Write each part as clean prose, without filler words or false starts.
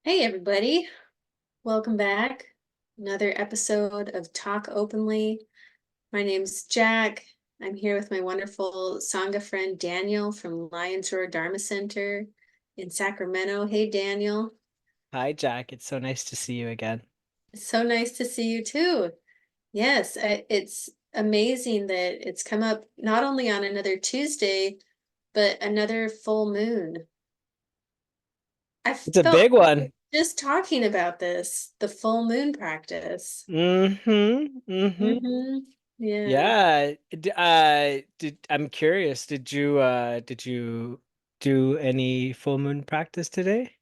Hey everybody, welcome back. Another episode of Talk Openly. My name's Jack. I'm here with my wonderful Sangha friend Daniel from Lions Roar Dharma Center in Sacramento. Hey Daniel, Hi, Jack. It's so nice to see you again. it's so nice to see you too. Yes, it's amazing that it's come up not only on another Tuesday, but another full moon. I It's a felt big one. just talking about this, the full moon practice. Mm-hmm. Mm-hmm. Yeah. Yeah. I'm curious, did you do any full moon practice today?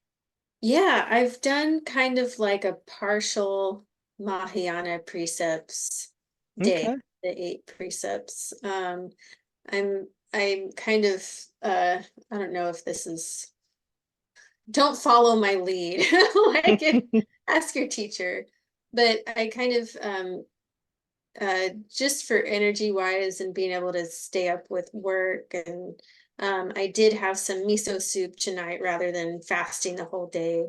Yeah, I've done kind of like a partial Mahayana precepts day, Okay. the eight precepts. I'm kind of I don't know if this is don't follow my lead. Like ask your teacher. But I kind of just for energy wise and being able to stay up with work and I did have some miso soup tonight rather than fasting the whole day,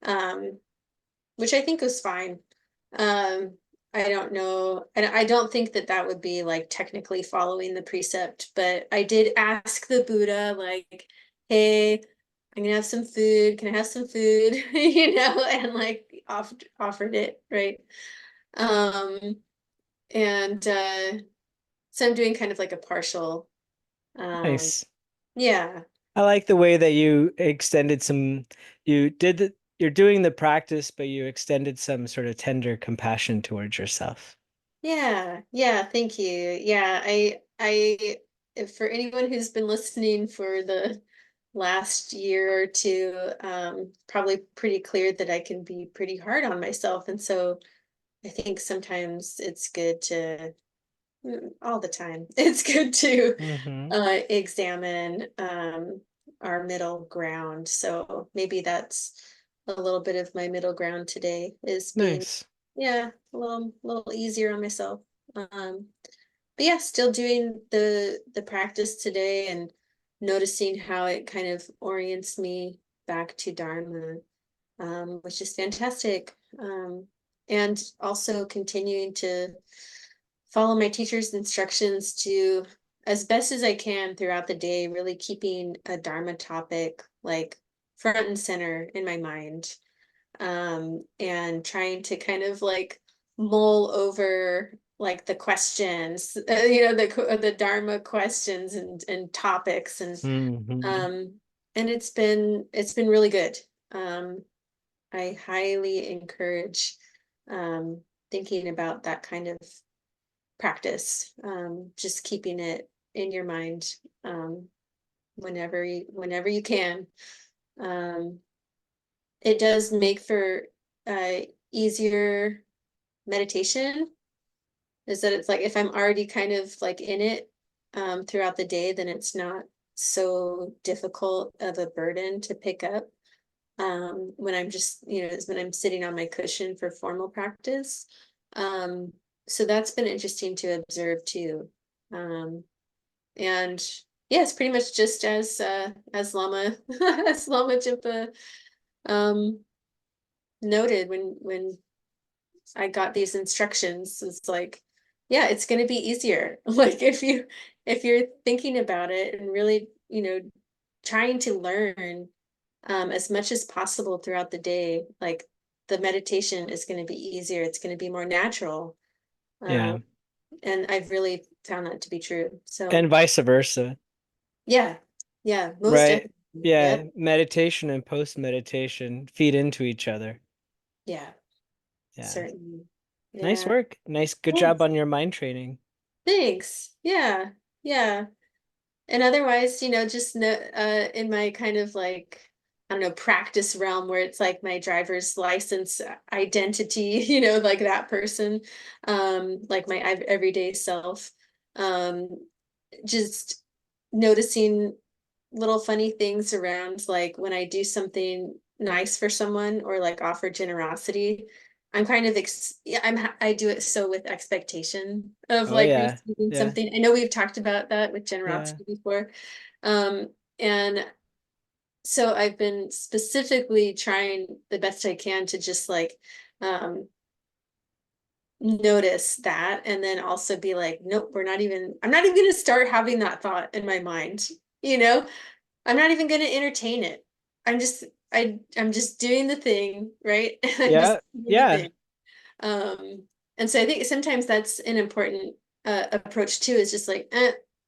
um, which I think was fine. I don't know, and I don't think that that would be like technically following the precept, but I did ask the Buddha, like, "Hey, I'm gonna have some food. Can I have some food?" And like offered it, right? Um, and so I'm doing kind of like a partial, um, Nice. yeah, I like the way that you extended you're doing the practice, but you extended some sort of tender compassion towards yourself. yeah, thank you. Yeah, if for anyone who's been listening for the last year or two, probably pretty clear that I can be pretty hard on myself. And so I think sometimes it's good to, all the time, it's good to Mm-hmm. examine our middle ground. So maybe that's a little bit of my middle ground today is being, Nice. yeah, a little easier on myself. But yeah, still doing the practice today and noticing how it kind of orients me back to Dharma, which is fantastic. And also continuing to follow my teacher's instructions to, as best as I can throughout the day, really keeping a Dharma topic like front and center in my mind, and trying to kind of like mull over like the questions, the Dharma questions and topics, Mm-hmm. um, and it's been really good. Um, I highly encourage thinking about that kind of practice, just keeping it in your mind, um, whenever you can. Um, it does make for uh, easier meditation. Is that it's like if I'm already kind of like in it throughout the day, then it's not so difficult of a burden to pick up when I'm just, when I'm sitting on my cushion for formal practice. Um, so that's been interesting to observe too. Um, and yeah, it's pretty much just as Lama as Lama Jinpa um noted when I got these instructions. It's like, yeah, it's going to be easier. Like if you're thinking about it and really, trying to learn as much as possible throughout the day, like the meditation is going to be easier. It's going to be more natural. Um, Yeah. and I've really found that to be true. So And vice versa. yeah, yeah, most Right. definitely. Yeah. Yep. Meditation and post meditation feed into each other. Yeah, Yeah. certainly. Nice Yeah. work. Good job Thanks. on your mind training. Thanks. Yeah. Yeah. And otherwise, just no, in my kind of like, I don't know, practice realm where it's like my driver's license identity, like that person, like my everyday self. Um, just noticing little funny things around like when I do something nice for someone or like offer generosity, I'm kind of yeah, I do it so with expectation of Oh like yeah. receiving Yeah. something. I know we've talked about that with Yeah. generosity before. And so I've been specifically trying the best I can to just like um notice that and then also be like, nope, I'm not even gonna start having that thought in my mind, you know? I'm not even gonna entertain it. I'm just I'm just doing the thing, right? I'm just Yeah, doing the yeah, thing. Um, and so I think sometimes that's an important approach too, is just like,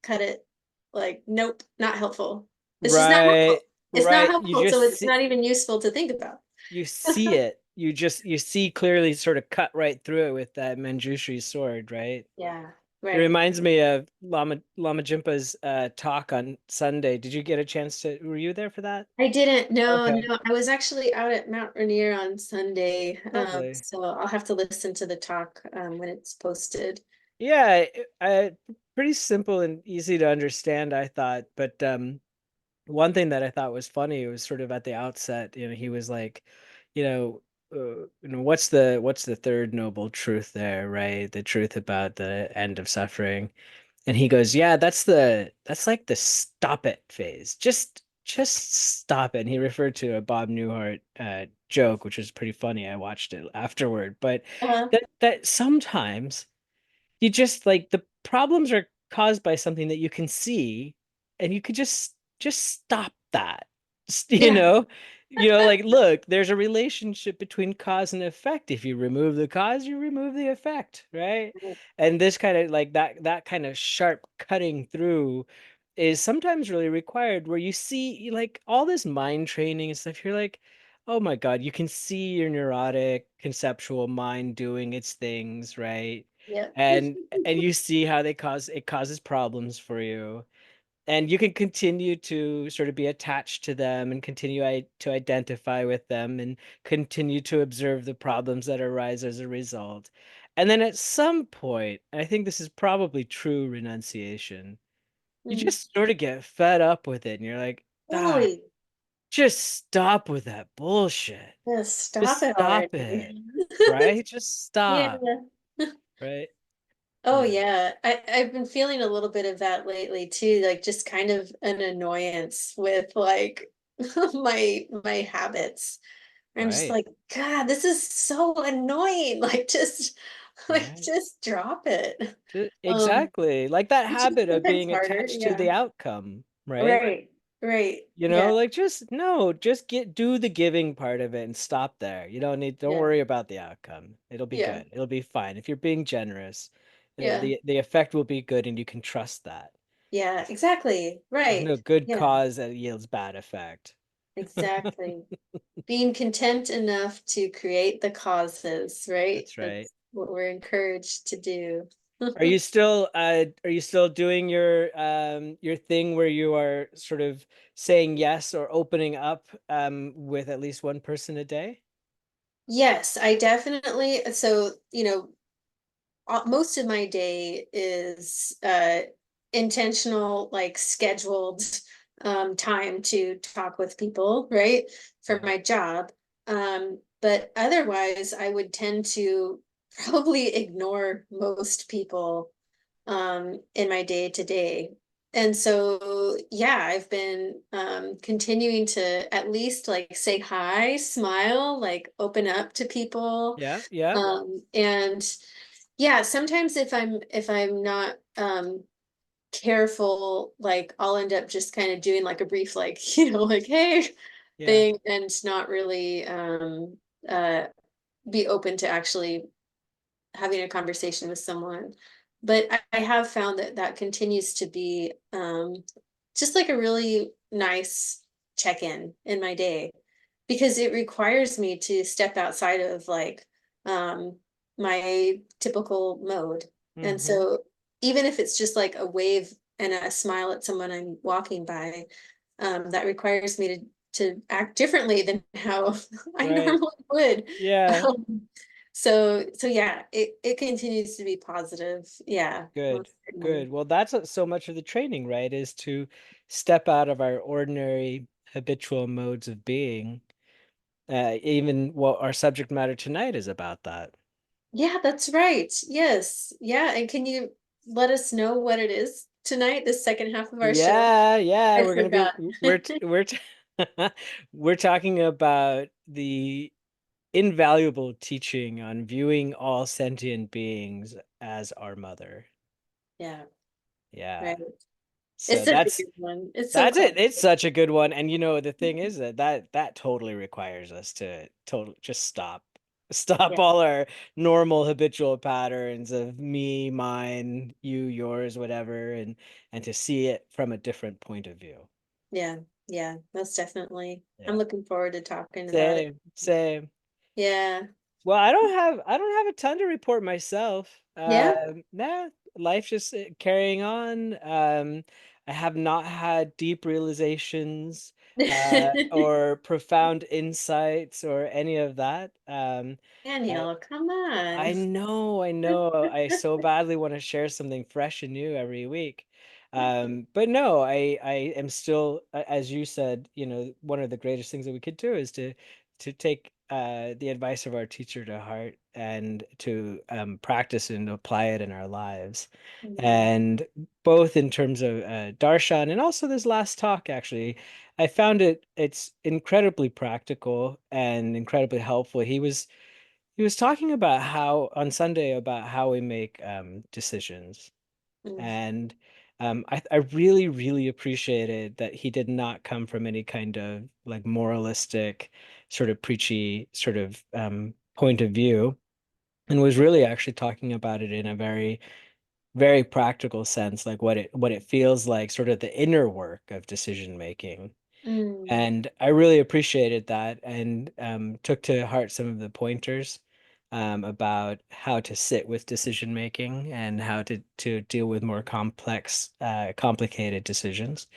cut it. Like, nope, not helpful. It's just not right, helpful. It's not right. You helpful, so just it's see, not even useful to think about. you see it. You see clearly, sort of cut right through it with that Manjushri sword, right? Yeah, It right. reminds me of Lama Jimpa's talk on Sunday. Did you get a chance to, were you there for that? I didn't. No, Okay. no. I was actually out at Mount Rainier on Sunday. Lovely. So I'll have to listen to the talk when it's posted. Yeah, pretty simple and easy to understand, I thought. But one thing that I thought was funny was sort of at the outset, he was like, you know, what's the third noble truth there, right? The truth about the end of suffering. And he goes, yeah, that's like the stop it phase. Just stop it. And he referred to a Bob Newhart joke, which was pretty funny. I watched it afterward, but Uh-huh. that sometimes you just like the problems are caused by something that you can see, and you could just stop that. You Yeah. know, like, look, there's a relationship between cause and effect. If you remove the cause, you remove the effect, right? And this kind of like that kind of sharp cutting through is sometimes really required, where you see like all this mind training and stuff, you're like, oh my God, you can see your neurotic conceptual mind doing its things, right? Yep. And you see how it causes problems for you, and you can continue to sort of be attached to them and continue to identify with them and continue to observe the problems that arise as a result. And then at some point, I think this is probably true renunciation, you Mm. just sort of get fed up with it and you're like, ah, Totally. just stop with that bullshit. Just stop Just it stop already. it, right? Just Yeah. stop, right? Oh Yeah, yeah. I've been feeling a little bit of that lately too, like just kind of an annoyance with like my habits. I'm just right, like, God, this is so annoying. right. just drop it. Um, Exactly. Like that which is habit of sometimes being harder. attached to Yeah. the outcome, right? Right. Right. You Yeah. know, like just no, just do the giving part of it and stop there. You don't Yeah. worry about the outcome. It'll be Yeah. good. It'll be fine. If you're being generous, Yeah. the effect will be good and you can trust that. Yeah. Exactly. There's Right. no good Yeah. cause that yields bad effect. Exactly. Being content enough to create the causes, right? That's right. That's what we're encouraged to do. Are you still doing your thing where you are sort of saying yes or opening up with at least one person a day? Yes, I definitely, so, most of my day is intentional, like scheduled time to talk with people, right? For Yeah. my job. But otherwise, I would tend to probably ignore most people in my day to day. And so, yeah, I've been continuing to at least like say hi, smile, like open up to people. Yeah, yeah, And yeah, sometimes if I'm not careful, like I'll end up just kind of doing like a brief like, like hey yeah, thing and not really uh be open to actually having a conversation with someone. But I have found that that continues to be just like a really nice check in my day because it requires me to step outside of like um, my typical mode. And mm-hmm. so even if it's just like a wave and a smile at someone I'm walking by, that requires me to act differently than how I Right. normally would. Yeah, Um, so yeah, it continues to be positive. Yeah, good, most certainly. good. Well, that's so much of the training, right? Is to step out of our ordinary habitual modes of being. Even what our subject matter tonight is about that. Yeah, that's right. Yes. Yeah. And can you let us know what it is tonight, the second half of our show? Yeah, yeah, I we're gonna be forgot. We're talking about the invaluable teaching on viewing all sentient beings as our mother. Yeah, Yeah. right. So It's such a good one. It's so that's clever. it. It's such a good one. And the thing is that totally requires us to just stop. Stop Yeah, all our normal habitual patterns of me, mine, you, yours, whatever, and to see it from a different point of view. yeah, yeah, most definitely. I'm Yeah. looking forward to talking about it. Same, same. Yeah. Well, I don't have a ton to report myself. Yeah. Nah, life just carrying on. I have not had deep realizations or profound insights or any of that. I Daniel, come on. I know. I so badly want to share something fresh and new every week. But no, I am still, as you said, one of the greatest things that we could do is to take the advice of our teacher to heart and to practice and apply it in our lives. Mm, And both in terms of darshan and also this last talk, actually, I found it's incredibly practical and incredibly helpful. He was talking about how on Sunday about how we make decisions, mm, and I really really appreciated that he did not come from any kind of like moralistic, sort of preachy sort of point of view, and was really actually talking about it in a very very practical sense, like what it feels like, sort of the inner work of decision making. mm, And I really appreciated that and took to heart some of the pointers about how to sit with decision making and how to deal with more complex, complicated decisions.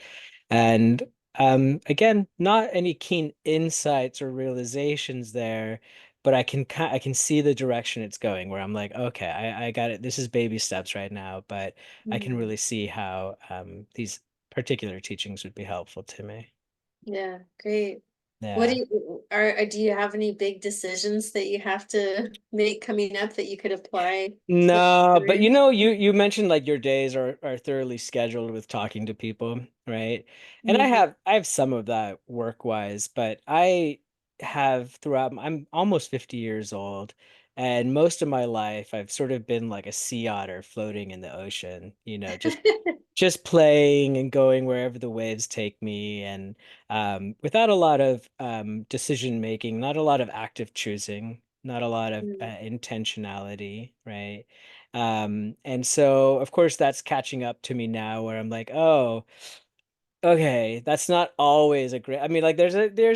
And again, not any keen insights or realizations there, but I can see the direction it's going where I'm like, okay, I got it. This is baby steps right now, but I can mm. really see how these particular teachings would be helpful to me. Yeah, great. What do Yeah. do you have any big decisions that you have to make coming up that you could apply to what No, you're but doing? you mentioned like your days are thoroughly scheduled with talking to people, right? And I Mhm. have some of that work-wise, but I have throughout I'm almost 50 years old, and most of my life I've sort of been like a sea otter floating in the ocean, just playing and going wherever the waves take me, and without a lot of decision making, not a lot of active choosing, not a lot of Mm, intentionality, right? And so of course that's catching up to me now where I'm like, oh, okay, that's not always a great. I mean, like there's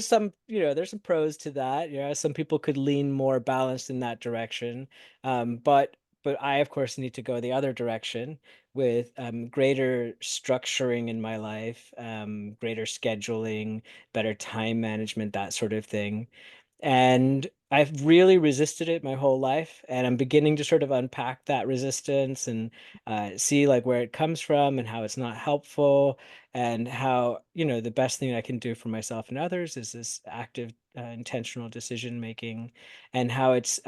some, there's some pros to that. Some people could lean more balanced in that direction. But I of course need to go the other direction with greater structuring in my life, greater scheduling, better time management, that sort of thing. And I've really resisted it my whole life, and I'm beginning to sort of unpack that resistance and see like where it comes from and how it's not helpful, and how, the best thing I can do for myself and others is this active, intentional decision making, and how it's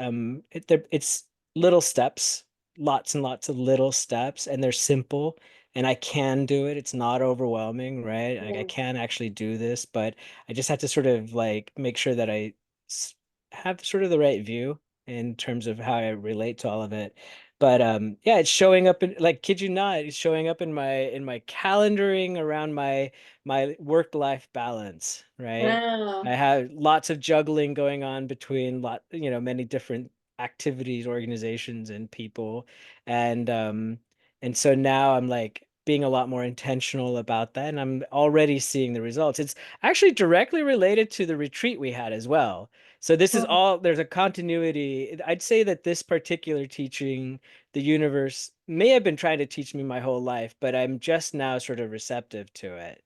little steps, lots and lots of little steps, and they're simple, and I can do it. It's not overwhelming, right? Like I yeah, can actually do this, but I just have to sort of like make sure that I s- have sort of the right view in terms of how I relate to all of it. But yeah, it's showing up in, like, kid you not, it's showing up in my calendaring around my work-life balance, right? I wow. have lots of juggling going on between many different activities, organizations, and people. And so now I'm like being a lot more intentional about that, and I'm already seeing the results. It's actually directly related to the retreat we had as well. So this is Oh, all, there's a continuity. I'd say that this particular teaching, the universe may have been trying to teach me my whole life, but I'm just now sort of receptive to it.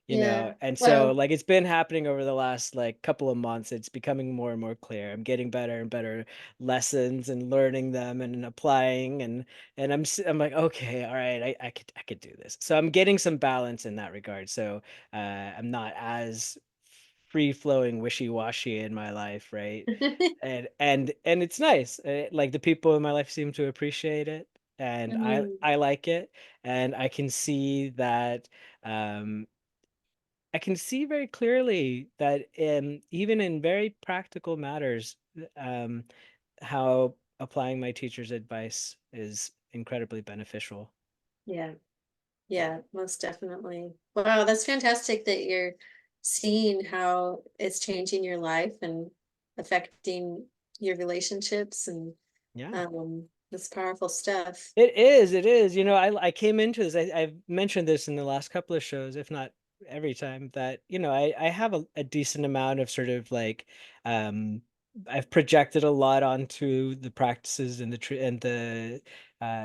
yeah. And so Well, like it's been happening over the last like couple of months. It's becoming more and more clear. I'm getting better and better lessons and learning them and applying, and I'm like, okay, all right, I could do this. So I'm getting some balance in that regard. So I'm not as free flowing, wishy washy in my life, right? And it's nice. Like the people in my life seem to appreciate it, and mm, I like it, and I can see that um I can see very clearly that even in very practical matters, um, how applying my teacher's advice is incredibly beneficial. Yeah. Yeah, most definitely. Wow, that's fantastic that you're seeing how it's changing your life and affecting your relationships, and Yeah. that's powerful stuff. It is, it is. I came into this, I've mentioned this in the last couple of shows, if not every time, that, I have a decent amount of sort of like, um, I've projected a lot onto the practices and the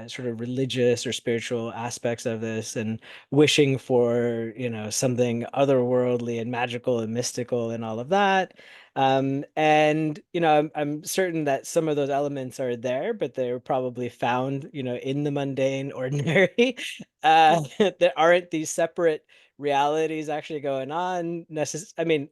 sort of religious or spiritual aspects of this, and wishing for, something otherworldly and magical and mystical and all of that. And I'm certain that some of those elements are there, but they're probably found, in the mundane, ordinary. Mm. There aren't these separate realities actually going on. I mean,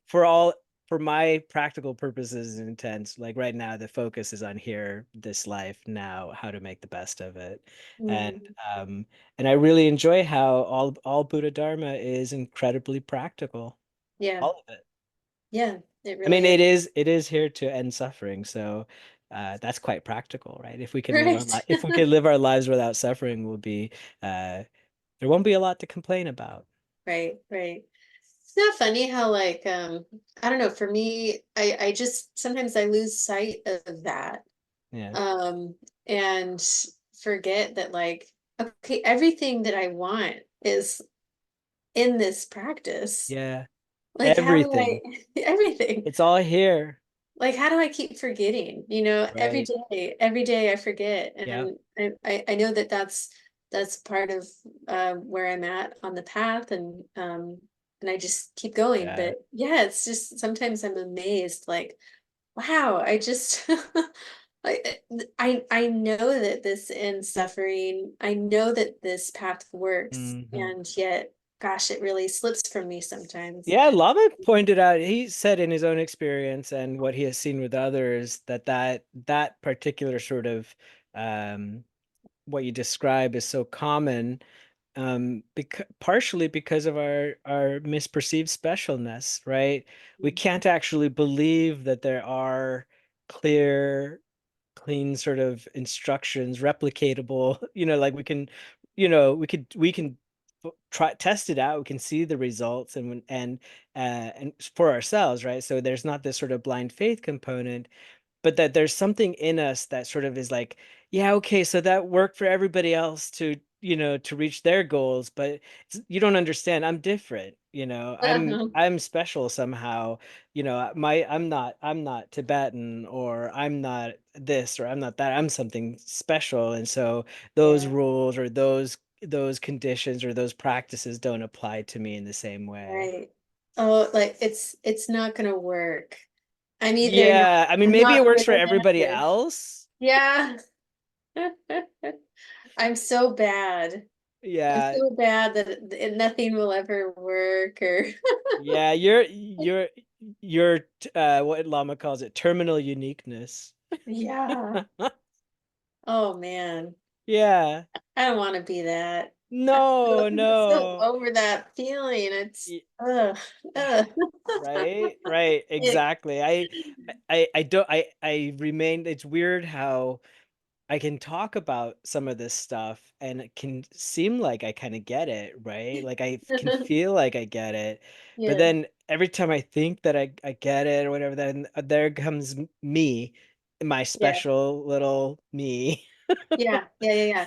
for all for my practical purposes and intents, like right now, the focus is on here, this life now, how to make the best of it. And Mm. um, and I really enjoy how all Buddha Dharma is incredibly practical. Yeah, All of it. yeah, it I mean, really is. it is here to end suffering, so that's quite practical, right? If we can live our Right. life, if we can live our lives without suffering, uh, there won't be a lot to complain about. Right, right. It's not funny how like I don't know, for me, I just sometimes I lose sight of that. Yeah, Um and forget that like, okay, everything that I want is in this practice. yeah, Like, how do everything. I everything? It's all here, Like, how do I keep forgetting? You know, right? every day I forget, Yeah, and I know that that's part of where I'm at on the path, and I just keep going. yeah. But yeah, it's just sometimes I'm amazed, like, wow, I just I know that this ends suffering. I know that this path works, Hmm. and yet, gosh, it really slips from me sometimes. Yeah, Lama pointed out, he said in his own experience and what he has seen with others, that particular sort of um, what you describe is so common, partially because of our misperceived specialness, right? We Mm. can't actually believe that there are clear, clean sort of instructions, replicatable, like we can try test it out, we can see the results, and for ourselves, right? So there's not this sort of blind faith component, but that there's something in us that sort of is like, yeah, okay, so that worked for everybody else to reach their goals, but you don't understand, I'm different, i'm Uh-huh. i'm special somehow. I'm not Tibetan, or I'm not this, or I'm not that, I'm something special. And so those Yeah. rules, or those conditions, or those practices don't apply to me in the same way. Right. Oh, like it's not gonna work. Yeah, I mean, I'm maybe it not works good for at everybody this. else. Yeah. I'm so bad. I'm Yeah, so bad that nothing will ever work or yeah, you're what Lama calls it, terminal uniqueness. yeah. Oh man. Yeah. I don't want to be that. No, I'm so no. over that feeling. It's Y- ugh. Right, right, It, exactly. I don't I remain, it's weird how I can talk about some of this stuff and it can seem like I kind of get it, right? Like I can feel like I get it. But yeah. then every time I think that I get it or whatever, then there comes me, my Yeah. special little me. Yeah. Yeah. Yeah.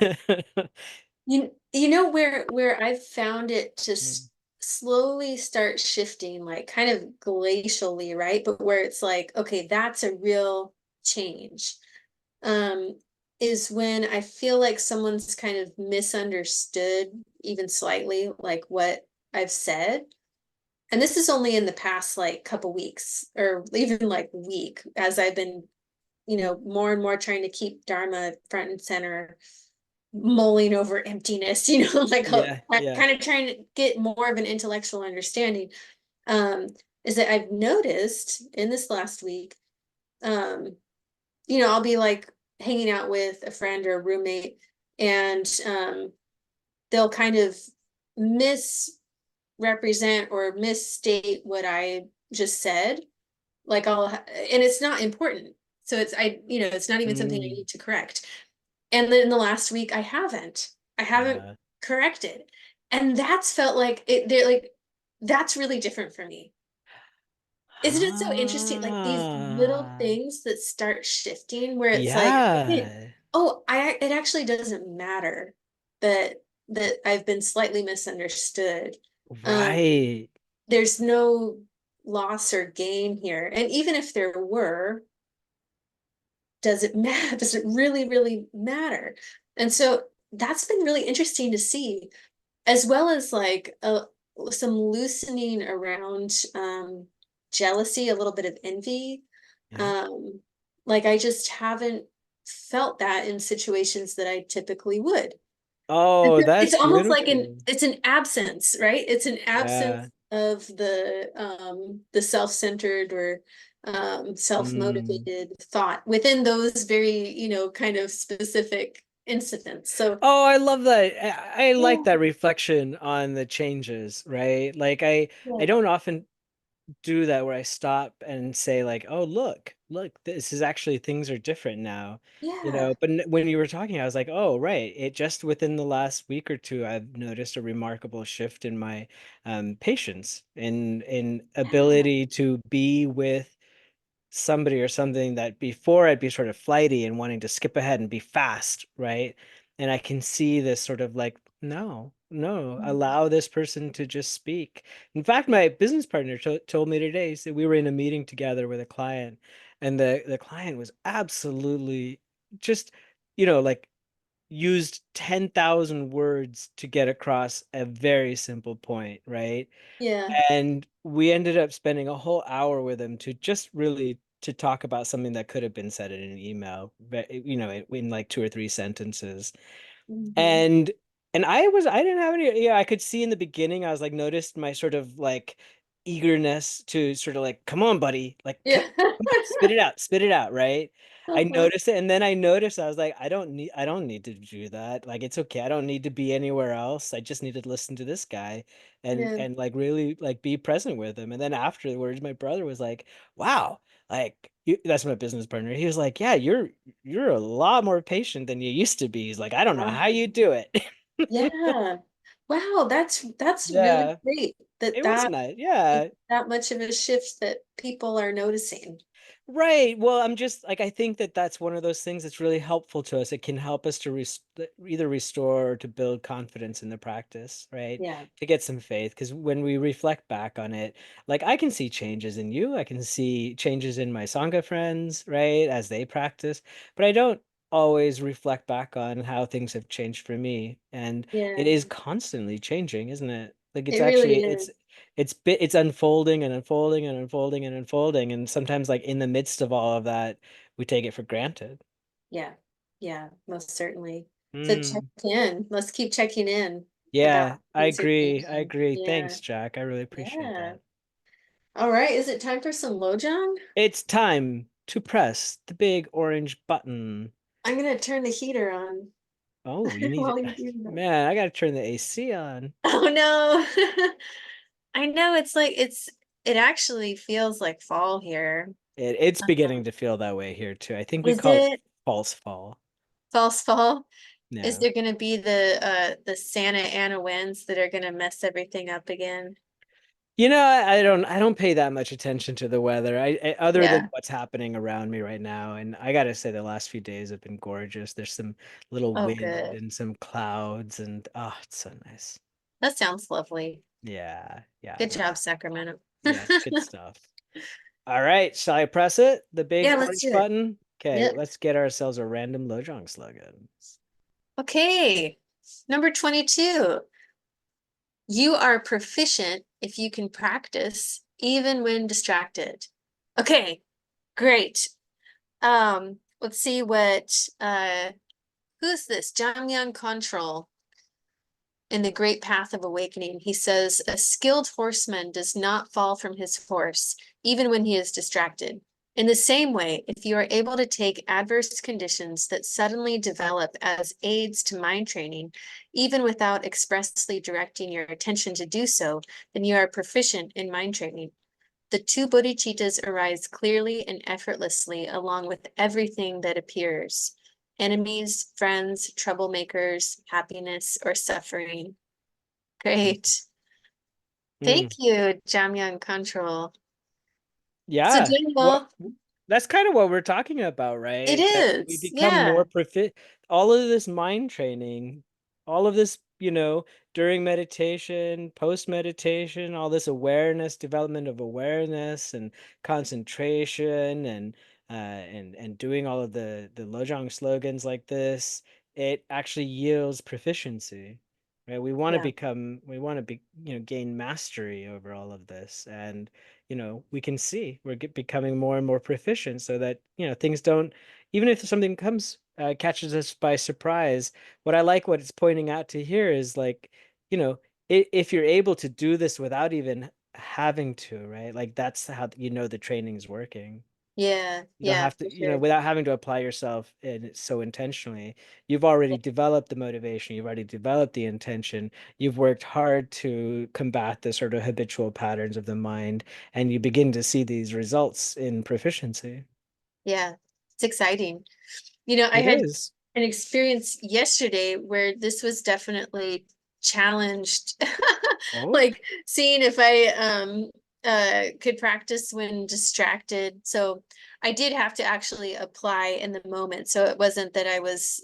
Yeah. You know where I've found it to Mm. slowly start shifting, like kind of glacially, right? But where it's like, okay, that's a real change. Um, is when I feel like someone's kind of misunderstood even slightly, like what I've said. And this is only in the past like couple weeks or even like week as I've been, more and more trying to keep Dharma front and center, mulling over emptiness, like Yeah, yeah. kind of trying to get more of an intellectual understanding. Um, is that I've noticed in this last week, um, I'll be like hanging out with a friend or a roommate, and they'll kind of misconstrue misrepresent or misstate what I just said, like and it's not important. So it's not even something I Mm, need to correct. And then in the last week, I haven't yeah. corrected. And that's felt like they're like, that's really different for me. Isn't it so interesting? Like these little Ah, things that start shifting where it's like, okay, yeah. oh, it actually doesn't matter that I've been slightly misunderstood. Um, Right. there's no loss or gain here. And even if there were, does it matter? Does it really, really matter? And so that's been really interesting to see, as well as like some loosening around jealousy, a little bit of envy. Yeah. Um, like I just haven't felt that in situations that I typically would. And Oh, so it's that's almost like beautiful. it's an absence, right? It's an Yeah. absence of the self-centered or Mm. self-motivated thought within those very, kind of specific incidents. So Oh, I love that. I like yeah, that reflection on the changes, right? Like I yeah, don't often do that where I stop and say like, "Oh, look, this is actually things are different now." yeah. But when you were talking, I was like, "Oh, right. It just within the last week or two, I've noticed a remarkable shift in my patience in Yeah. ability to be with somebody or something that before I'd be sort of flighty and wanting to skip ahead and be fast, right? And I can see this sort of like, no, no, Mhm. allow this person to just speak. In fact, my business partner told me today, he said we were in a meeting together with a client, and the client was absolutely just, like used 10,000 words to get across a very simple point, right? Yeah. And we ended up spending a whole hour with him to just really to talk about something that could have been said in an email, but in like two or three sentences. Mhm. And I didn't have any, I could see in the beginning, I was like noticed my sort of like eagerness to sort of like, come on, buddy, like Yeah. spit it out, right? I Uh-huh. noticed it, and then I noticed I was like, I don't need to do that. Like it's okay. I don't need to be anywhere else. I just need to listen to this guy Yeah. and like really like be present with him. And then afterwards, my brother was like, wow, like that's my business partner. He was like, yeah, you're a lot more patient than you used to be. He's like, I don't know Wow. how you do it. Yeah. Wow, that's really Yeah, great that it was nice. Yeah. that much of a shift that people are noticing. Right. Well, I'm just like, I think that that's one of those things that's really helpful to us. It can help us to either restore or to build confidence in the practice, right? Yeah. To get some faith. Because when we reflect back on it, like I can see changes in you, I can see changes in my Sangha friends, right, as they practice, but I don't always reflect back on how things have changed for me. And it Yeah. is constantly changing, isn't it? Like it's It really actually, is. it's unfolding and unfolding and unfolding and unfolding, and sometimes like in the midst of all of that we take it for granted. Yeah. Yeah, most certainly. So check Mm. in. Let's keep checking in about Yeah, how things are I changing. agree. Yeah. Thanks, Jack, I really appreciate Yeah. that. All right. Is it time for some Lojong? It's time to press the big orange button. I'm gonna turn the heater on Oh, you need while it. you do that. Man, I gotta turn the AC on. Oh no. I know it's like it actually feels like fall here. It's beginning to feel that way here too. I think we Is call it it false fall. false fall? Is Yeah. there gonna be the Santa Ana winds that are gonna mess everything up again? I don't pay that much attention to the weather. Other than Yeah. what's happening around me right now, and I gotta say the last few days have been gorgeous. There's some little Oh, wind good. and some clouds, and it's so nice. That sounds lovely. Yeah, yeah, Good job, Sacramento. yeah, good stuff. All right, shall I press it? The big Yeah, let's orange do it. button? Okay, Yep. let's get ourselves a random Lojong slogan. Okay. Number 22. You are proficient if you can practice even when distracted. Okay, great. Let's see what who's this? Jamyang Control in the Great Path of Awakening. He says a skilled horseman does not fall from his horse, even when he is distracted. In the same way, if you are able to take adverse conditions that suddenly develop as aids to mind training, even without expressly directing your attention to do so, then you are proficient in mind training. The two bodhicittas arise clearly and effortlessly along with everything that appears: enemies, friends, troublemakers, happiness, or suffering. Great. Thank Mm. you, Jamyang Control. So Yeah. What Daniel, that's kind of what we're talking about, it right? That we is, become yeah, more all of this mind training, all of this, during meditation, post meditation, all this awareness, development of awareness and concentration and doing all of the Lojong slogans like this, it actually yields proficiency. Right? yeah, We want to gain mastery over all of this. And we can see we're becoming more and more proficient so that, things don't, even if something comes, catches us by surprise. What it's pointing out to here is like, you know, if you're able to do this without even having to, right? Like that's how the training's working. yeah, You don't yeah, have for to, sure. without having to apply yourself and so intentionally. You've already developed the motivation, you've already developed the intention, you've worked hard to combat the sort of habitual patterns of the mind, and you begin to see these results in proficiency. Yeah, it's exciting. I It had is. an experience yesterday where this was definitely challenged. Oh, Like seeing if I could practice when distracted. So I did have to actually apply in the moment. So it wasn't that I was,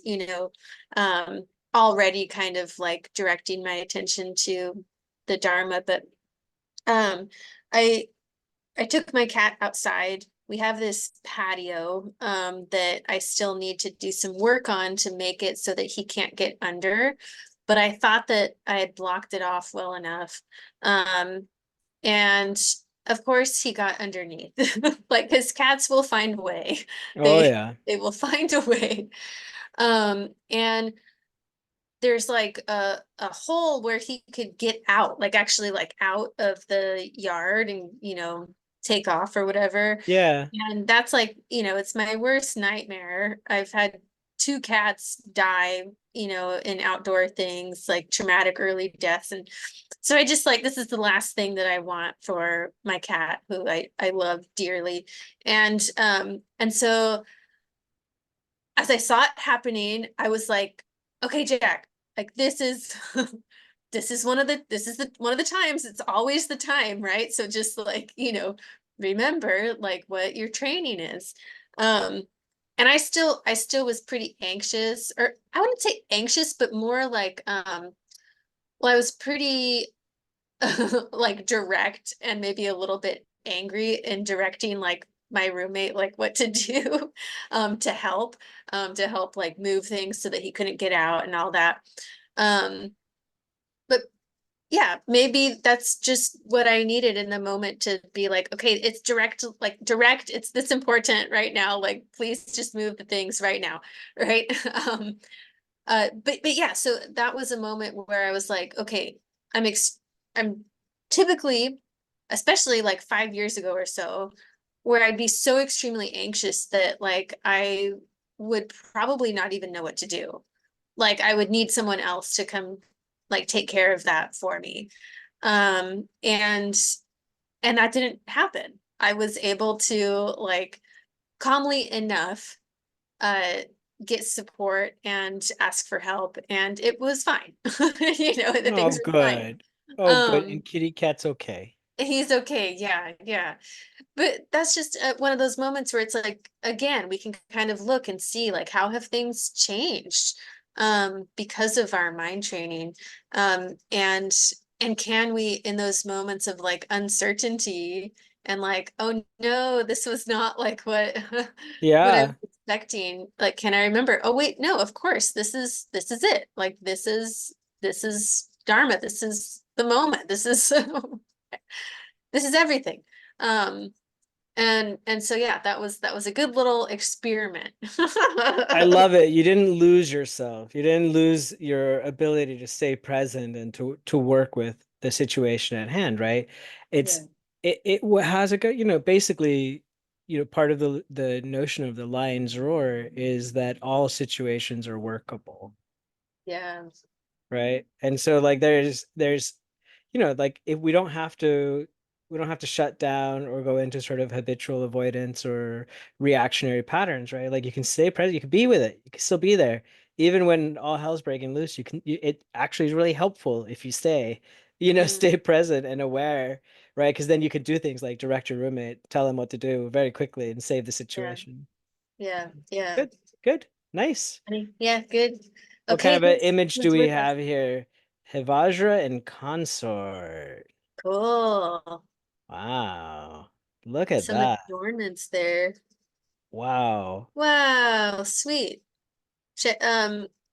already kind of like directing my attention to the Dharma, but um I I took my cat outside. We have this patio that I still need to do some work on to make it so that he can't get under. But I thought that I had blocked it off well enough. And of course he got underneath. Like his cats will find a way. oh They yeah. they will find a way. And there's like a hole where he could get out, like actually like out of the yard and take off or whatever. Yeah. And that's like, it's my worst nightmare. I've had two cats die, in outdoor things, like traumatic early deaths. And so I just like, this is the last thing that I want for my cat, who I love dearly. And so as I saw it happening, I was like, okay, Jack, like this is this is the one of the times. It's always the time, right? So just like, remember like what your training is. Um, and I still was pretty anxious, or I wouldn't say anxious, but more like well, I was pretty like direct and maybe a little bit angry in directing like my roommate like what to do to help like move things so that he couldn't get out and all that. Um but yeah, maybe that's just what I needed in the moment to be like, okay, it's direct, like direct, it's this important right now, like please just move the things right now, right? But yeah, so that was a moment where I was like, okay, I'm typically, especially like 5 years ago or so, where I'd be so extremely anxious that like I would probably not even know what to do. Like I would need someone else to come like take care of that for me. And that didn't happen. I was able to like calmly enough uh get support and ask for help, and it was fine. The Oh, things were fine. good. Oh, good. um And kitty cat's okay. he's okay, yeah, yeah. But that's just one of those moments where it's like, again, we can kind of look and see like how have things changed because of our mind training. And can we, in those moments of like uncertainty and like, oh no, this was not like what what I was Yeah. expecting, like, can I remember, oh wait, no, of course, this is it, like this is Dharma, this is the moment, this is this is everything. um and so yeah, that was a good little experiment. I love it. You didn't lose yourself. You didn't lose your ability to stay present and to work with the situation at hand, right? Yeah. It's it has a good, basically part of the notion of the lion's roar is that all situations are workable, Yeah. right? And so like there's like if we don't have to shut down or go into sort of habitual avoidance or reactionary patterns, right? Like you can stay present, you can be with it, you can still be there. Even when all hell's breaking loose, it actually is really helpful if you stay, Mm, stay present and aware, right? Because then you could do things like direct your roommate, tell them what to do very quickly and save the yeah. situation. Yeah. Yeah. Good, good, nice. Yeah. Good. What kind Okay. of an image do Let's we work on. have here? Hevajra and consort. Cool. Wow. Look at Some that. adornments there. Wow. Wow. Sweet.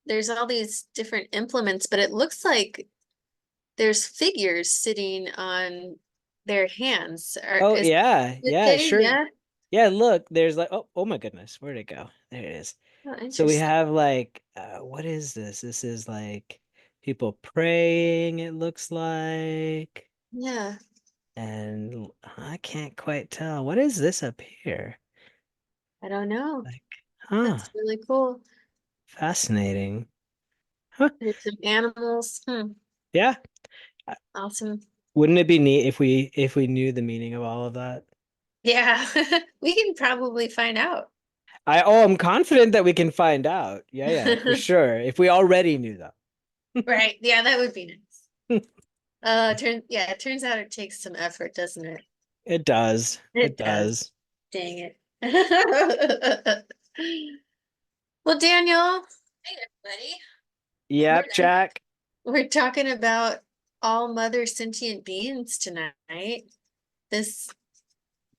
There's all these different implements, but it looks like there's figures sitting on their hands. Oh Is yeah. it Yeah, they? sure. Yeah. Yeah, look, there's like oh my goodness, where'd it go? There it is. Oh, So we interesting. have like what is this? This is like people praying, it looks like. Yeah. And I can't quite tell. What is this up here? I don't know. Like, huh, That's really cool. fascinating. Huh. There's some animals. Yeah. Awesome. Wouldn't it be neat if we knew the meaning of all of that? Yeah. We can probably find out. I'm confident that we can find out. Yeah, yeah, for sure. If we already knew that. Right. Yeah, that would be nice. Yeah, it turns out it takes some effort, doesn't it? It does. It It does. does. Dang it. Well, Daniel, hey everybody. We're Yep, Jack. we're talking about all mother sentient beings tonight. This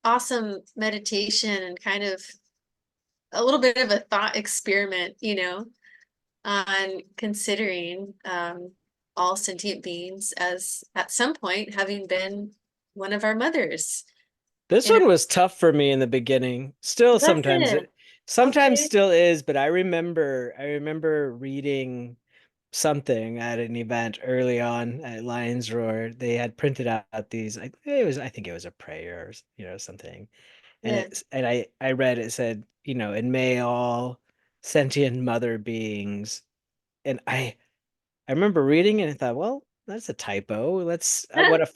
awesome meditation and kind of a little bit of a thought experiment, on considering all sentient beings as at some point having been one of our mothers. This And one was tough for me in the beginning. Still that's sometimes it. sometimes Okay. still is, but I remember reading something at an event early on at Lions Roar. They had printed out these I think it was a prayer or something. And Yeah. I read it said, and may all sentient mother beings. And I remember reading it and I thought, well, that's a typo. Let's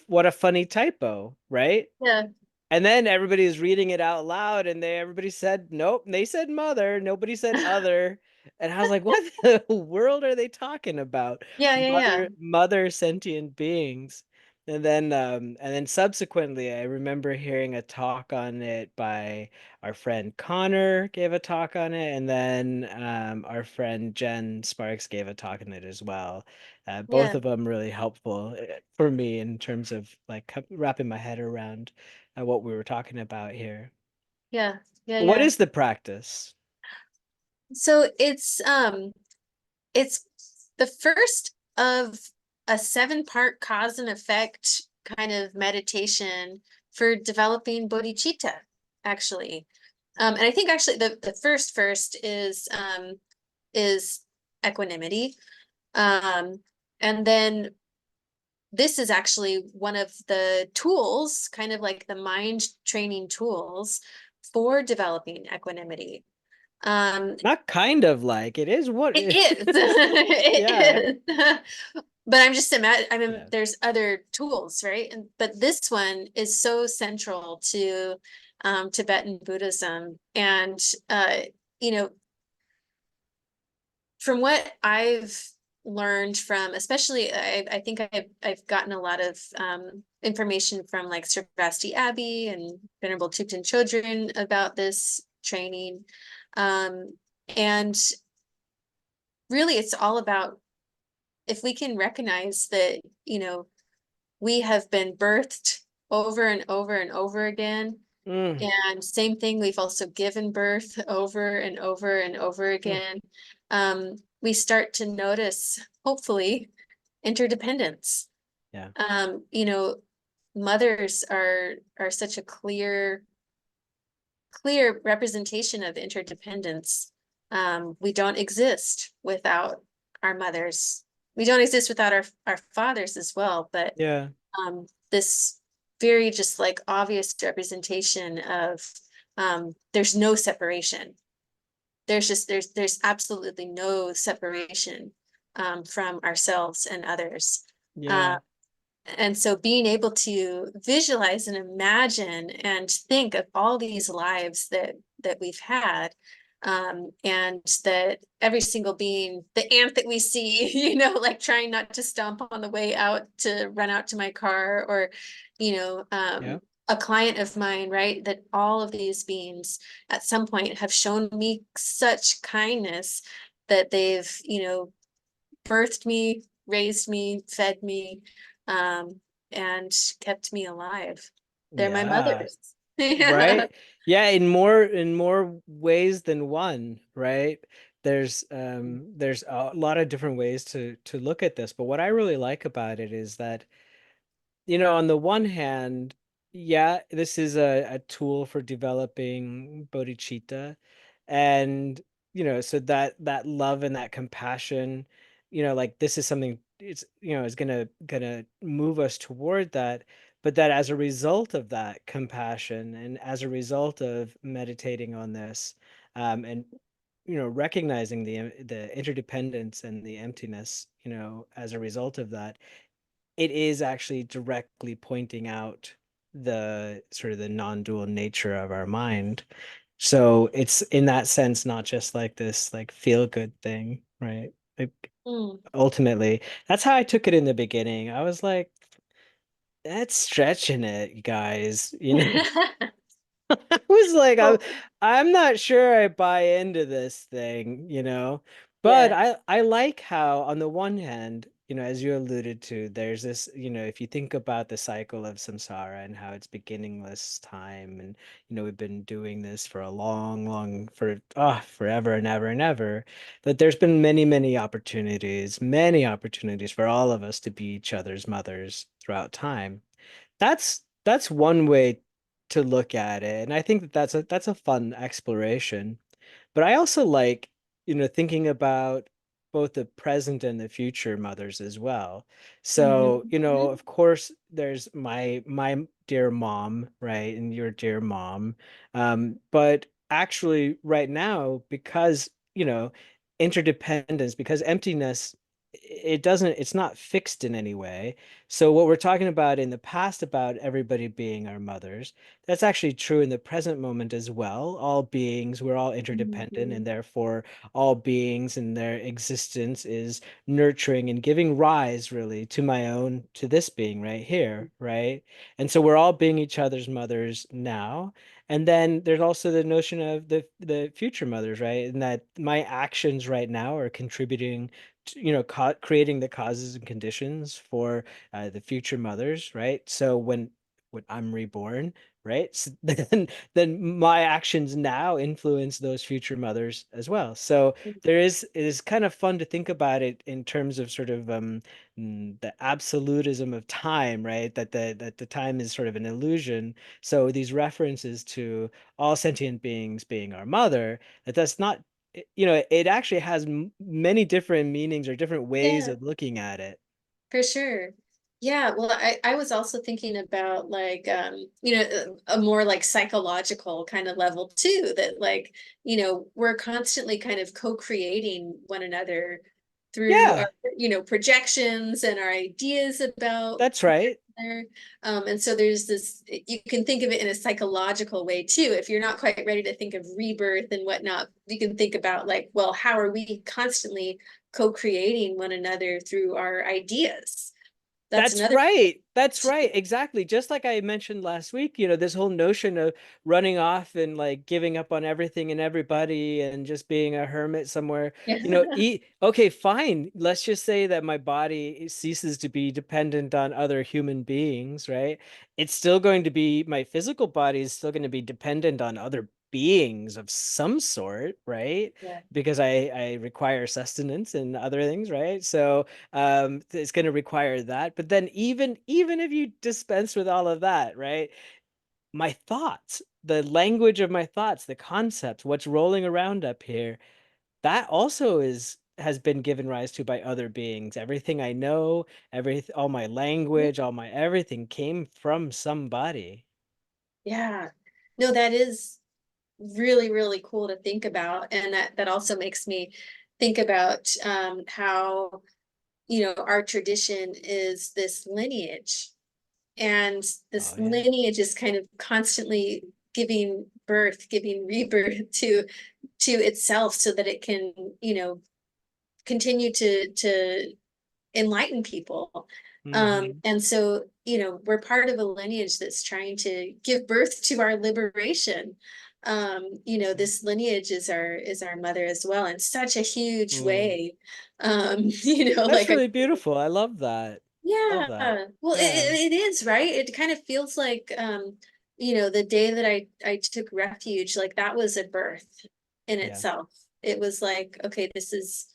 what a funny typo, right? Yeah. And then everybody's reading it out loud, and everybody said nope. And they said mother, nobody said other. And I was like, what the world are they talking about? Yeah. Yeah. Yeah. Mother sentient beings. And then subsequently, I remember hearing a talk on it by our friend Connor gave a talk on it, and then our friend Jen Sparks gave a talk on it as well. Both Yeah. of them really helpful for me in terms of like wrapping my head around what we were talking about here. Yeah. Yeah. What Yeah. is the practice? So it's the first of a 7-part cause and effect kind of meditation for developing bodhicitta, actually. And I think actually the first is equanimity. And then this is actually one of the tools, kind of like the mind training tools for developing equanimity. Um, Not kind of like it is what it is. yeah. It is. But I'm just imagine, I mean, Yeah. there's other tools, right? And but this one is so central to Tibetan Buddhism. And you know, from what I've learned from, especially I think I've gotten a lot of information from like Sravasti Abbey and Venerable Thupten Chodron about this training. Um, and really it's all about if we can recognize that, we have been birthed over and over and over again. Mm, And same thing, we've also given birth over and over and over mm, again. We start to notice, hopefully, interdependence. yeah. You know, mothers are such a clear representation of interdependence. We don't exist without our mothers. We don't exist without our fathers as well, but Yeah. this very just like obvious representation of there's no separation. There's absolutely no separation from ourselves and others. Uh, Yeah. and so being able to visualize and imagine and think of all these lives that we've had, and that every single being, the ant that we see, like trying not to stomp on the way out to run out to my car, or, Yeah. a client of mine, right? That all of these beings at some point have shown me such kindness that they've, birthed me, raised me, fed me, and kept me alive. They're my Yeah. mothers. Yeah. Right? Yeah, in more ways than one, right? There's a lot of different ways to look at this, but what I really like about it is that, on the one hand, yeah, this is a tool for developing bodhicitta. And, so that love and that compassion, like this is something, it's, is gonna move us toward that. But that as a result of that compassion and as a result of meditating on this, and recognizing the interdependence and the emptiness, as a result of that, it is actually directly pointing out the sort of the non-dual nature of our mind. So it's in that sense not just like this like feel good thing, right? Like Mm. ultimately, that's how I took it in the beginning. I was like, that's stretching it, you guys. I was like, I'm Well, I'm not sure I buy into this thing. But yeah. I like how on the one hand, as you alluded to, there's this, if you think about the cycle of samsara and how it's beginningless time, and we've been doing this for a long, long for forever and ever and ever, that there's been many opportunities for all of us to be each other's mothers throughout time. That's one way to look at it, and I think that's a fun exploration. But I also like, thinking about both the present and the future mothers as well. So, Mhm. of course, there's my dear mom, right, and your dear mom. But actually, right now, because interdependence, because emptiness, it's not fixed in any way. So what we're talking about in the past about everybody being our mothers, that's actually true in the present moment as well. All beings, we're all interdependent, and Mhm. therefore all beings and their existence is nurturing and giving rise really to this being right here, right? And so we're all being each other's mothers now. And then there's also the notion of the future mothers, right? And that my actions right now are contributing to, creating the causes and conditions for the future mothers, right? So when I'm reborn, right? So then my actions now influence those future mothers as well. So it is kind of fun to think about it in terms of sort of the absolutism of time, right? That the time is sort of an illusion. So these references to all sentient beings being our mother, that's not, it actually has many different meanings or different ways Yeah, of looking at it. for sure. Yeah, well, I was also thinking about like a more like psychological kind of level too, that like, we're constantly kind of co-creating one another through our, Yeah, projections and our ideas about that's right. there. And so there's this, you can think of it in a psychological way too. If you're not quite ready to think of rebirth and whatnot, you can think about like, well, how are we constantly co-creating one another through our ideas? That's That's another right. That's right. too. Exactly. Just like I mentioned last week, this whole notion of running off and like giving up on everything and everybody and just being a hermit somewhere, Yeah. okay, fine. Let's just say that my body ceases to be dependent on other human beings, right? It's still going to be, my physical body is still going to be dependent on other beings of some sort, right? Yeah. Because I require sustenance and other things, right? So, it's going to require that. But then even if you dispense with all of that, right, my thoughts, the language of my thoughts, the concepts, what's rolling around up here, that also has been given rise to by other beings. Everything I know, all my Yeah. language, all my everything came from somebody. Yeah. No, that is. really, really cool to think about. And that also makes me think about how, our tradition is this lineage, and Oh this yeah. lineage is kind of constantly giving birth, giving rebirth to itself, so that it can, continue to enlighten people. Hmm. And so, we're part of a lineage that's trying to give birth to our liberation. This lineage is our mother as well, in such a huge Mm. way. That's Like really beautiful. I love that. yeah. Love that. Well, Yeah. it is, right? It kind of feels like, the day that I took refuge, like that was a birth in Yeah. itself. It was like, okay, this is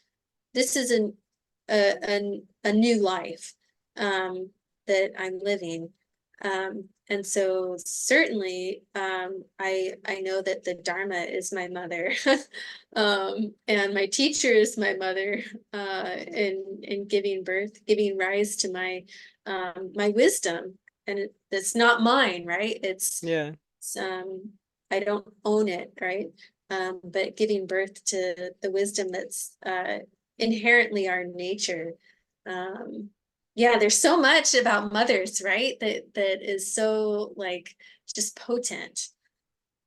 a new life that I'm living. And so certainly I know that the Dharma is my mother. And my teacher is my mother, in giving birth, giving rise to my wisdom. And it's not mine, right? Yeah. It's I don't own it, right? But giving birth to the wisdom that's inherently our nature. Um, yeah, there's so much about mothers, right? That is so like just potent.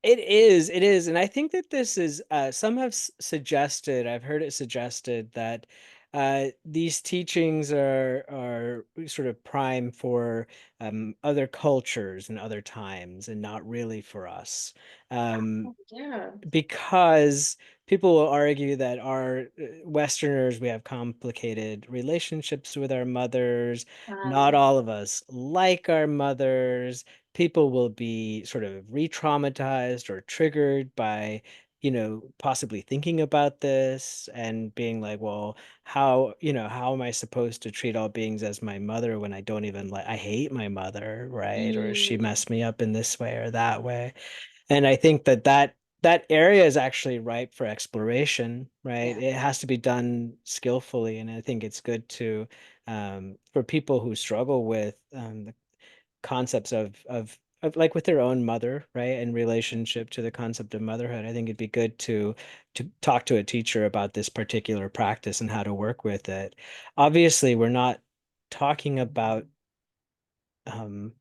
It is, and I think that this is, some have suggested, I've heard it suggested that these teachings are sort of prime for other cultures and other times, and not really for us. Um, Oh, yeah. because people will argue that our Westerners, we have complicated relationships with our mothers. Not Um, all of us like our mothers. People will be sort of re-traumatized or triggered by, possibly thinking about this and being like, well, how am I supposed to treat all beings as my mother when I don't even like, I hate my mother, right? Or she mm, messed me up in this way or that way. And I think that area is actually ripe for exploration, right? yeah. It has to be done skillfully, and I think it's good to, for people who struggle with the concepts of like with their own mother, right, in relationship to the concept of motherhood. I think it'd be good to talk to a teacher about this particular practice and how to work with it. Obviously, we're not talking about um,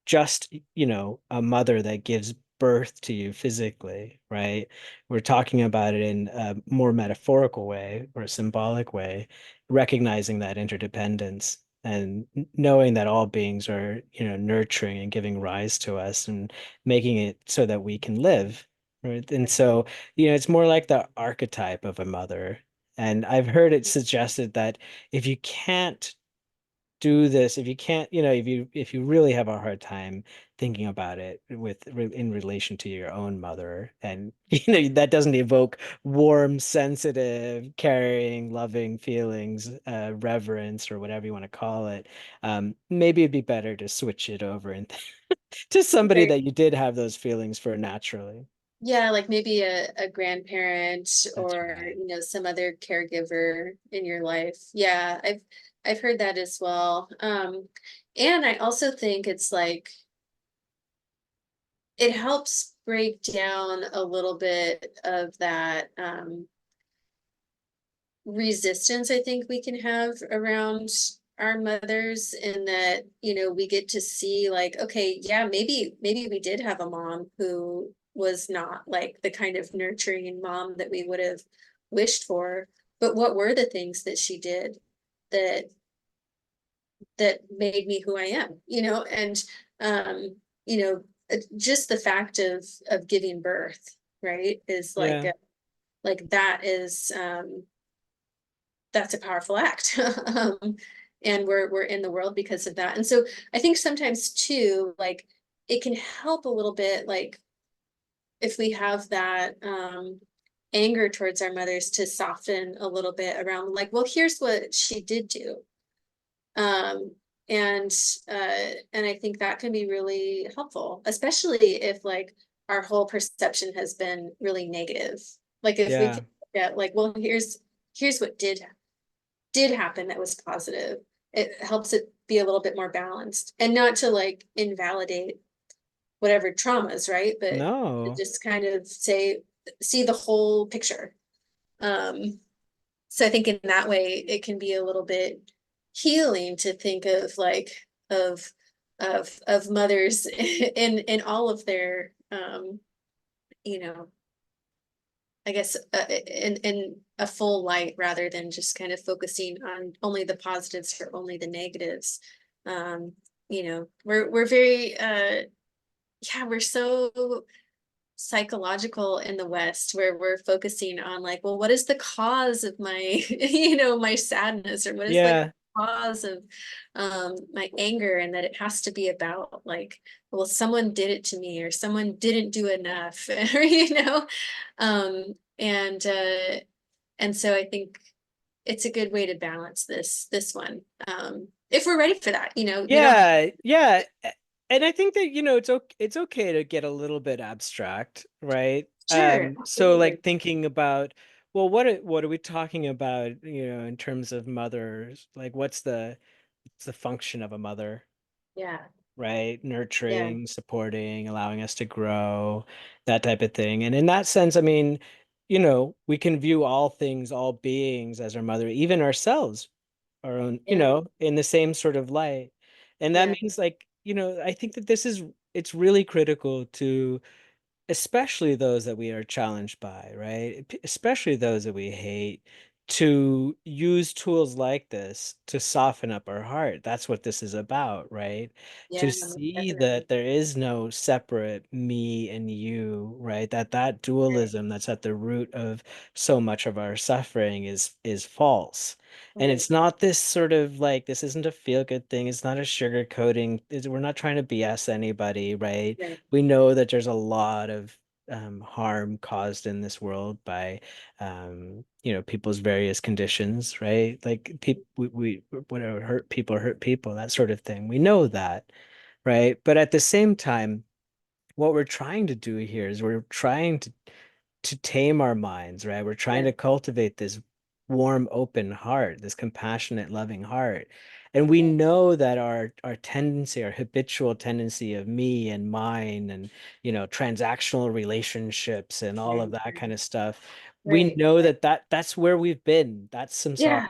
just, a mother that gives birth to you physically, right? We're talking about it in a more metaphorical way or a symbolic way, recognizing that interdependence and knowing that all beings are, nurturing and giving rise to us and making it so that we can live, right? And so, it's more like the archetype of a mother. And I've heard it suggested that if you can't do this, if you can't, if you really have a hard time thinking about it in relation to your own mother, and that doesn't evoke warm, sensitive, caring, loving feelings, reverence, or whatever you want to call it, maybe it'd be better to switch it over and to somebody Right. that you did have those feelings for naturally. Yeah, like maybe a grandparent, That's or right. some other caregiver in your life. Yeah, I've heard that as well. And I also think it's like it helps break down a little bit of that resistance I think we can have around our mothers, in that, we get to see like, okay, yeah, maybe we did have a mom who was not like the kind of nurturing mom that we would have wished for, but what were the things that she did that made me who I am, and just the fact of giving birth, right, is like Yeah. that is that's a powerful act. And we're in the world because of that. And so I think sometimes too, like it can help a little bit, like if we have that anger towards our mothers, to soften a little bit around like, well, here's what she did do. Um, and and I think that can be really helpful, especially if like our whole perception has been really negative. Like if we Yeah. can get like, well, here's what did happen that was positive. It helps it be a little bit more balanced, and not to like invalidate whatever traumas, right? But to No. just kind of say, see the whole picture. Um, so I think in that way it can be a little bit healing to think of like of of mothers in all of their you know, I guess in a full light rather than just kind of focusing on only the positives or only the negatives. Um, you know, we're very yeah, we're so psychological in the West where we're focusing on like, well, what is the cause of my, you know, my sadness, or what is like the Yeah. cause of my anger, and that it has to be about like, well, someone did it to me or someone didn't do enough, or you know, um, and uh, and so I think it's a good way to balance this one. If we're ready for that, you know, we don't have Yeah, yeah. And I think that, it's okay to get a little bit abstract, right? sure, So absolutely. like thinking about, well, what are we talking about, in terms of mothers? Like what's the function of a mother, Yeah, right? yeah, Nurturing, supporting, allowing us to grow, that type of thing. And in that sense, I mean, we can view all things, all beings as our mother, even ourselves, our own, yeah, in the same sort of light. And that yeah, means like, I think that it's really critical to, especially those that we are challenged by, right? Especially those that we hate, to use tools like this to soften up our heart. That's what this is about, right? To yeah, see definitely. that there is no separate me and you, right? That Right, dualism that's at the root of so much of our suffering is false. And right, it's not this sort of like, this isn't a feel good thing. It's not a sugarcoating. We're not trying to BS anybody, right? right, We know that there's a lot of harm caused in this world by people's various conditions, right? Like people, we whatever, hurt people, that sort of thing. We know that, right? But at the same time, what we're trying to do here is we're trying to tame our minds, right? We're trying yeah, to cultivate this warm, open heart, this compassionate, loving heart. And we yeah, know that our tendency, our habitual tendency of me and mine and, transactional relationships and all of right, that kind of stuff, we right, know that's where we've been. That's samsara, yeah,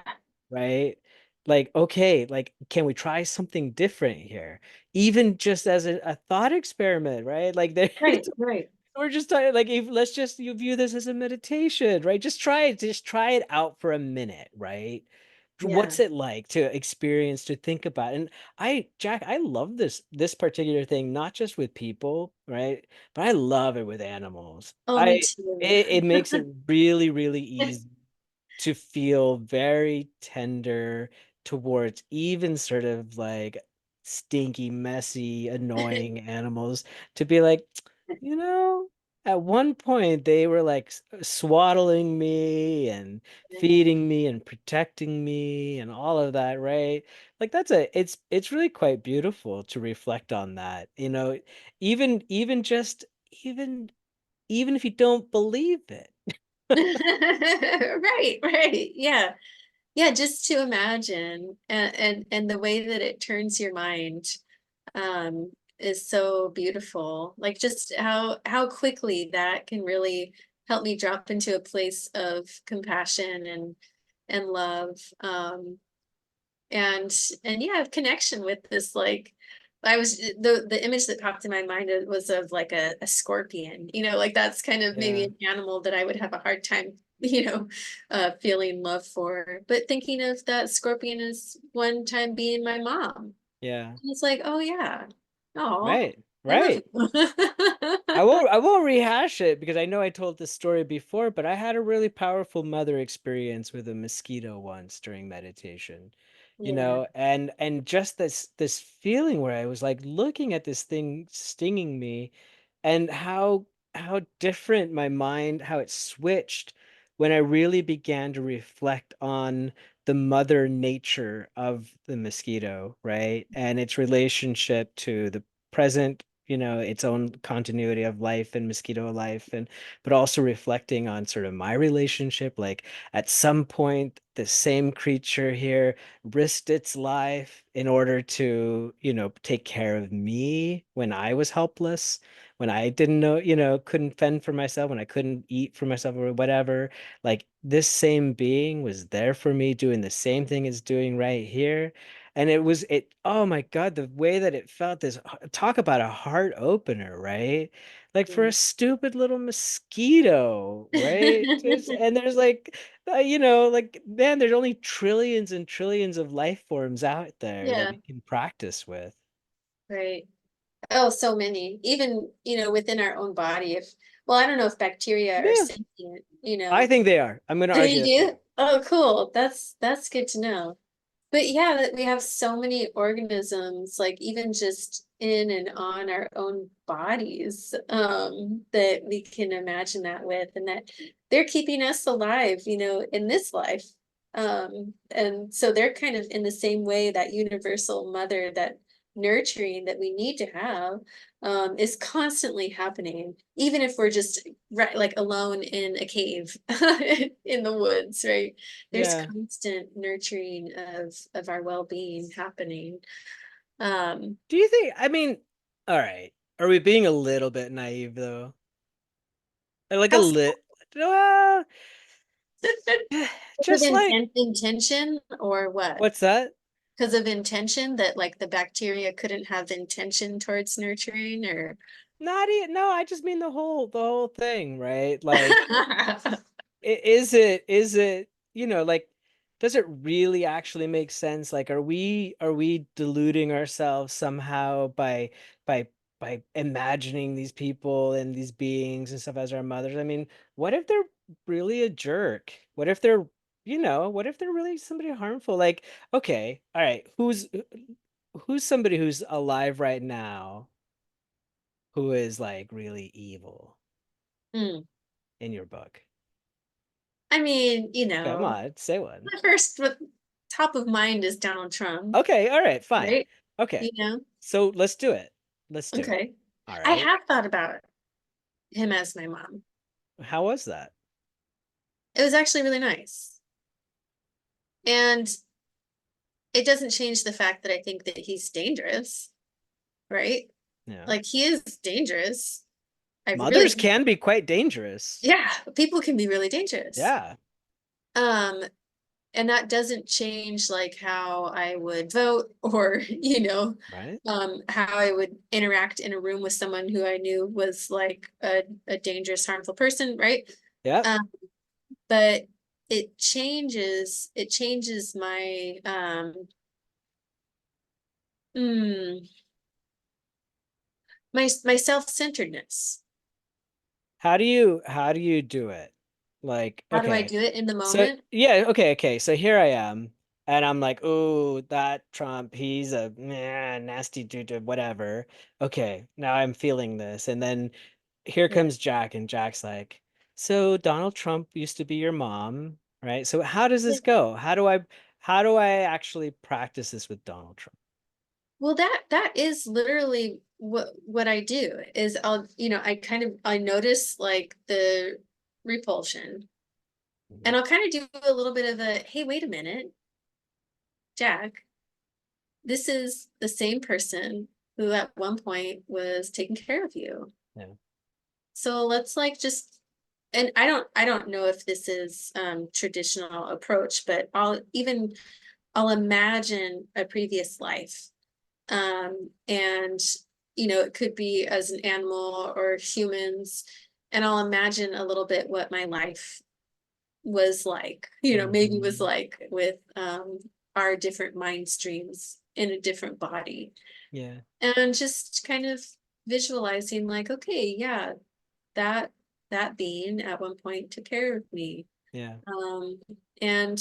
right? Like, okay, like, can we try something different here? Even just as a thought experiment, right? Like there, right, right, we're just talking like, if let's just you view this as a meditation, right? Just try it out for a minute, right? yeah. What's it like to experience, to think about? And Jack, I love this particular thing, not just with people, right? But I love it with animals. Oh, me too. It makes it really, really easy to feel very tender towards even sort of like stinky, messy, annoying animals, to be like, you know, at one point they were like swaddling me and feeding me and protecting me and all of that, right? Like it's really quite beautiful to reflect on that, even just even even if you don't believe it. Right, right, yeah, yeah. Just to imagine, and the way that it turns your mind, is so beautiful. Like just how quickly that can really help me drop into a place of compassion and love. And yeah, connection with this, like, I was the image that popped in my mind was of like a scorpion, you know, like that's kind of maybe Yeah, an animal that I would have a hard time, you know, feeling love for. But thinking of that scorpion as one time being my mom, yeah. it's like, oh yeah, oh, Right, I love right. you. I won't rehash it because I know I told this story before, but I had a really powerful mother experience with a mosquito once during meditation. Yeah, And just this feeling where I was like looking at this thing stinging me, and how different my mind, how it switched when I really began to reflect on the mother nature of the mosquito, right? And its relationship to the present, its own continuity of life and mosquito life, and but also reflecting on sort of my relationship. Like at some point, the same creature here risked its life in order to, take care of me when I was helpless, when I didn't know, couldn't fend for myself, when I couldn't eat for myself or whatever. Like this same being was there for me, doing the same thing it's doing right here. And oh my God, the way that it felt, talk about a heart opener, right? Like for a stupid little mosquito, right? And there's like, like, man, there's only trillions and trillions of life forms out there that Yeah, we can practice with. right. Oh, so many. Even, within our own body. Well, I don't know if bacteria are Yeah, sentient, I think they are. I'm going to Oh, you argue that they do? are. Oh, cool. That's good to know. But yeah, that we have so many organisms, like even just in and on our own bodies, that we can imagine that with, and that they're keeping us alive, in this life. And so they're kind of in the same way, that universal mother, that nurturing that we need to have, is constantly happening, even if we're just right, like alone in a cave in the woods, right? There's Yeah. constant nurturing of our well-being happening. Um, Do you think, I mean, all right. Are we being a little bit naive though? Like a how so? lit, uh, Because just of like, intention, or what? what's that? Because of intention, that like the bacteria couldn't have intention towards nurturing, or Not even, no, I just mean the whole thing, right? Like, is it, like, does it really actually make sense? Like, are we deluding ourselves somehow by by imagining these people and these beings and stuff as our mothers? I mean, what if they're really a jerk? What if they're really somebody harmful? Like, okay, all right, who's somebody who's alive right now who is like really evil Hmm. in your book? I mean, Come on, say one. the first what top of mind is Donald Trump, Okay, all right, fine. right? Okay. You know? So let's do it. Let's do it. Okay. All I right. have thought about him as my mom. How was that? It was actually really nice. And it doesn't change the fact that I think that he's dangerous, right? Yeah. Like he is dangerous. I Mothers really, can be quite dangerous. yeah, people can be really dangerous. Yeah, Um, and that doesn't change like how I would vote, or, right? how I would interact in a room with someone who I knew was like a dangerous, harmful person, right? Yeah. Um, but it changes my mm, my self-centeredness. How do you do it? Like, How do I okay. do it in the So moment? yeah, okay. So here I am, and I'm like, oh, that Trump, he's a nasty dude, whatever. Okay, now I'm feeling this. And then here Yeah. comes Jack, and Jack's like, so Donald Trump used to be your mom, right? So how does Yeah. this go? How do I actually practice this with Donald Trump? Well, that is literally what I do, is I notice like the repulsion, Mhm. and I'll kind of do a little bit of a, hey, wait a minute, Jack, this is the same person who at one point was taking care of you. Yeah. So let's like just, and I don't know if this is traditional approach, but I'll imagine a previous life. And it could be as an animal or humans, and I'll imagine a little bit what my life was like, maybe was Hmm. like with our different mind streams in a different body, Yeah. and just kind of visualizing like, okay, yeah, that that being at one point took care of me. Yeah. um and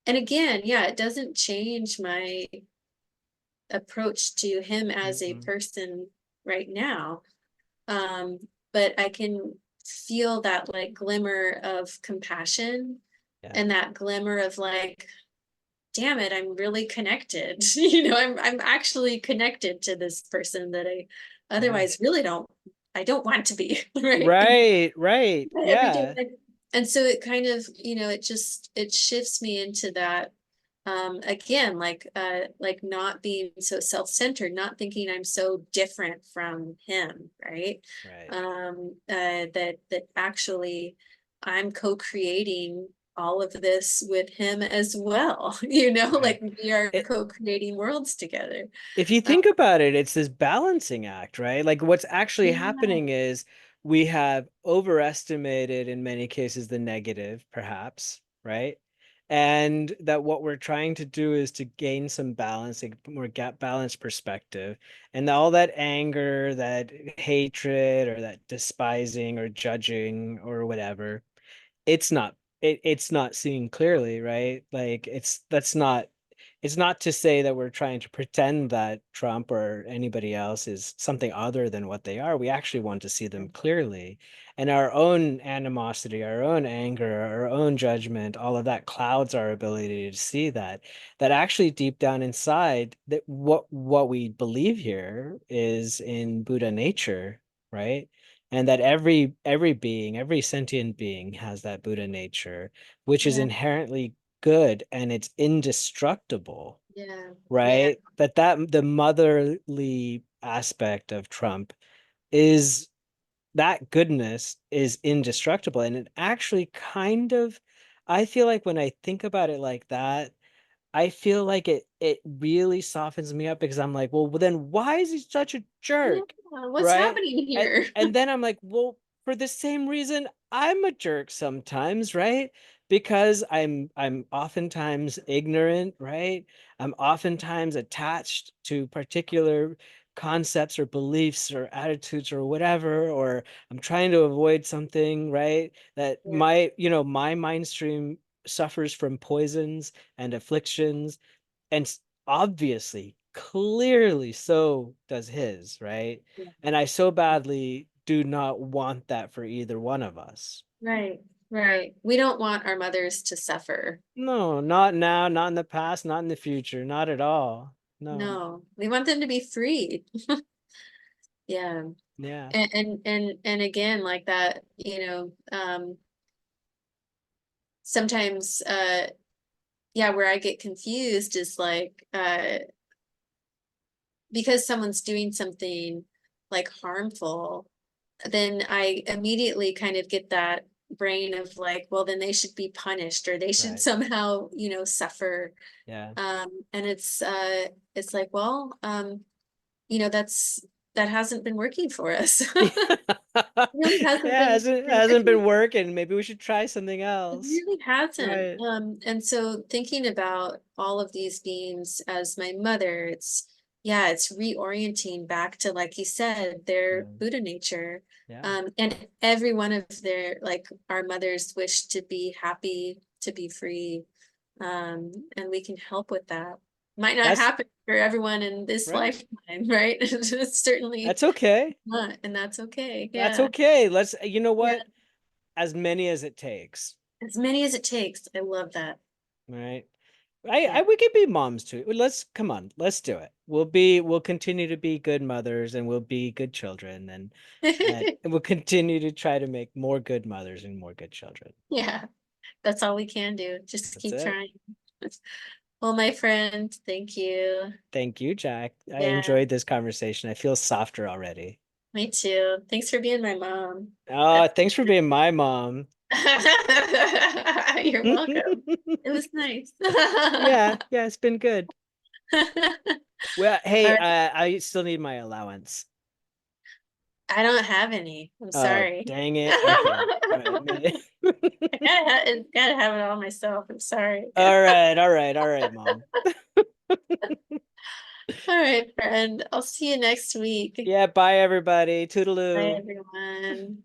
and again, yeah, it doesn't change my approach to him as a Hmm. person right now. um but I can feel that like glimmer of compassion, Yeah. and that glimmer of like damn it, I'm really connected. You know, I'm actually connected to this person that I Yeah. otherwise really don't want to be, right? Right, right. My everyday Yeah. life. And so it kind of, it shifts me into that, again, like not being so self-centered, not thinking I'm so different from him, right? Right. That actually I'm co-creating all of this with him as well. Right. Like we are It, co-creating worlds together. if you Uh, think about it, it's this balancing act, right? Like what's actually yeah, happening is we have overestimated in many cases the negative, perhaps, right? And that what we're trying to do is to gain some balance, like more gap balanced perspective. And all that anger, that hatred, or that despising or judging or whatever, it's not seeing clearly, right? Like it's not to say that we're trying to pretend that Trump or anybody else is something other than what they are. We actually want to see them clearly. And our own animosity, our own anger, our own judgment, all of that clouds our ability to see that. That actually deep down inside, that what we believe here is in Buddha nature, right? And that every being, every sentient being has that Buddha nature, which is yeah, inherently good and it's indestructible, yeah, yeah, right? That the motherly aspect of Trump is that goodness is indestructible. And it actually kind of, I feel like when I think about it like that, I feel like it really softens me up because I'm like, well, then why is he such a yeah. jerk? What's Right? happening And here? and then I'm like, well, for the same reason I'm a jerk sometimes, right? Because I'm oftentimes ignorant, right? I'm oftentimes attached to particular concepts or beliefs or attitudes or whatever, or I'm trying to avoid something, right? That Yeah, my mind stream suffers from poisons and afflictions, and obviously, clearly so does his, right? yeah. And I so badly do not want that for either one of us. Right, right. We don't want our mothers to suffer. No, not now, not in the past, not in the future, not at all. No. No, we want them to be free. Yeah. Yeah. And again, like that, sometimes yeah, where I get confused is like because someone's doing something like harmful, then I immediately kind of get that brain of like, well, then they should be punished or they should Right. somehow, suffer. Yeah. And it's like, well, that's that hasn't been working for us. Really hasn't Yeah, been hasn't working. been working. Maybe we should try something It else. really hasn't. Right. And so thinking about all of these beings as my mother, yeah, it's reorienting back to, like you said, their Yeah. Buddha nature. Yeah. And every one of like our mothers wish to be happy, to be free. And we can help with that. Might not That's happen for everyone in this right. lifetime, right? It's certainly That's okay. not, and that's okay. That's Yeah. okay. You know Yeah. what? As many as it takes, As many as it takes. I love that. right? Yeah. We could be moms too. Let's come on, let's do it. We'll continue to be good mothers and we'll be good children and we'll continue to try to make more good mothers and more good children. Yeah, that's all we can do. Just That's keep it. trying. Well, my friend, thank you. Thank you, Jack. I Yeah, enjoyed this conversation. I feel softer already. me too. Thanks for being my mom. Oh, That's thanks for being my mom. You're welcome. It was nice. Yeah, yeah, it's been good. Well, All hey, right. I still need my allowance. I don't have any. I'm Oh, sorry. dang it. Okay. All right. I gotta have it all myself. I'm sorry. All right, all right, all right, mom. All right, friend. I'll see you next week. Yeah, bye everybody. Bye, Toodaloo. everyone.